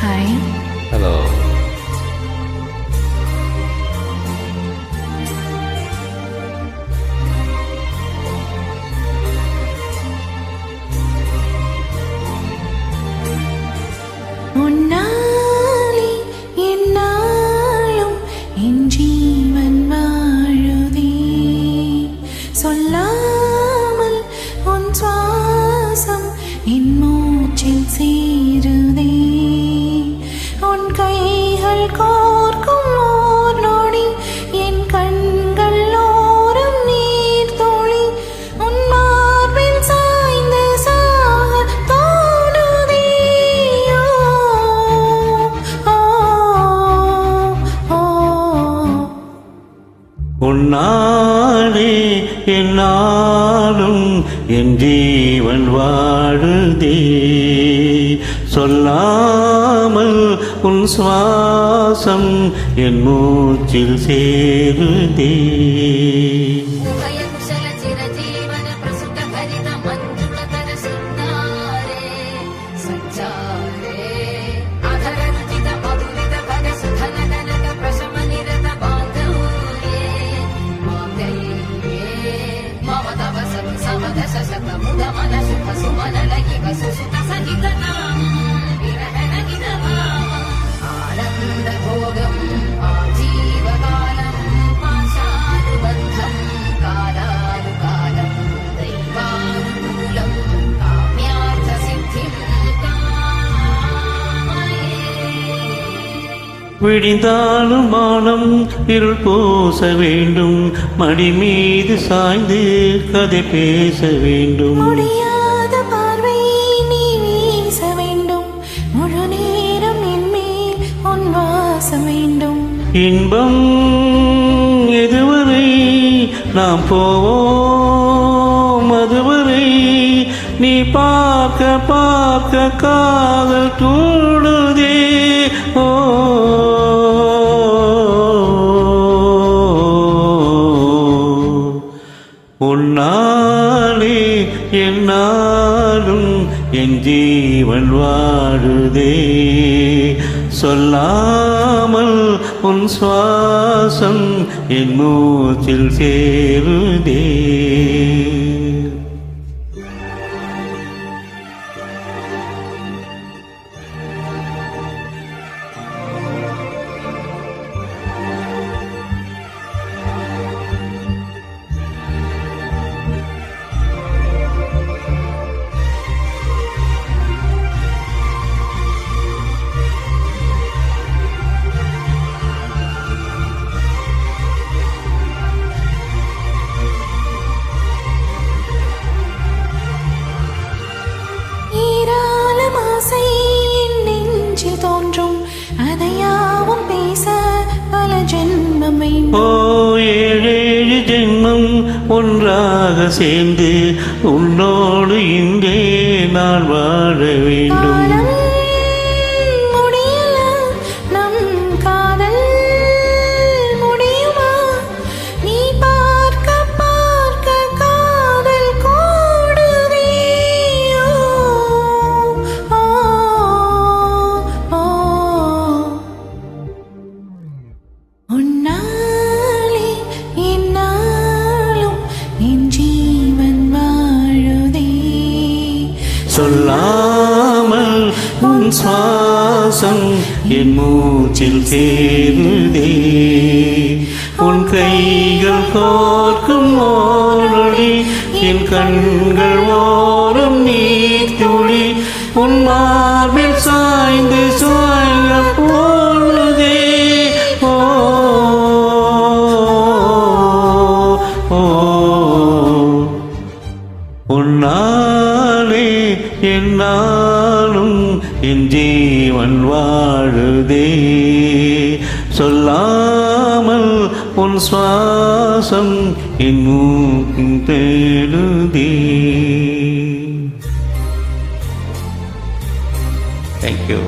Hi. Hello. உன்னாலே என்னாலும் என் ஜீவன் வாழுதே, சொல்லாமல் உன் சுவாசம் என் மூச்சில் சேருதே. உன் கைகள் கோர்க்கும் ஓர் நொடி என் கண்கள் ஓரம் நீர் தோழி, உன் மார்பில் சாய்ந்து சாக தோணுதே. உன்னாலே என்னாலும் என் ஜீவன் வாழுதே, சொல்லாமல் உன் சுவாசம் என் மூச்சில் சேருதே. விடிந்தாலும் வானம் இருள் பூச வேண்டும், மடி மீது சாய்ந்து கதை பேச வேண்டும். முடியாத பார்வை நீ வீச வேண்டும், முழு நேரம் என் மேல் உன் வாசம் வேண்டும். இன்பம் எதுவரை நாம் போவோம், அதுவரை நீ பார்க்க பார்க்க காதல் தூடுதே. ஓ உன்னாலே என்னாலும் என் ஜீவன் வாழுதே, சொல்லாமல் உன் சுவாசம் என் மூச்சில் சேருதே. ஓ ஏழேழு ஜென்மம் ஒன்றாக சேர்ந்து உன்னோடு இங்கே நான் வாழ வேண்டும். உன்னாலே என்னாலும் என் ஜீவன் வாழுதே, சொல்லாமல் உன் சுவாசம் என் மூச்சில் சேருதே. உன் கைகள் கோர்க்கும் ஓரொளி என் கண்கள் ஓரம் நீர் துளி, உன் மார்பில் சாய்ந்து சாய்ந்த போழுதே. உன்னாலே என்னாலும் என் ஜீவன் வாழுதே, சொல்லாமல் உன் சுவாசம் என் மூக்கில் தேடுதே. Thank you.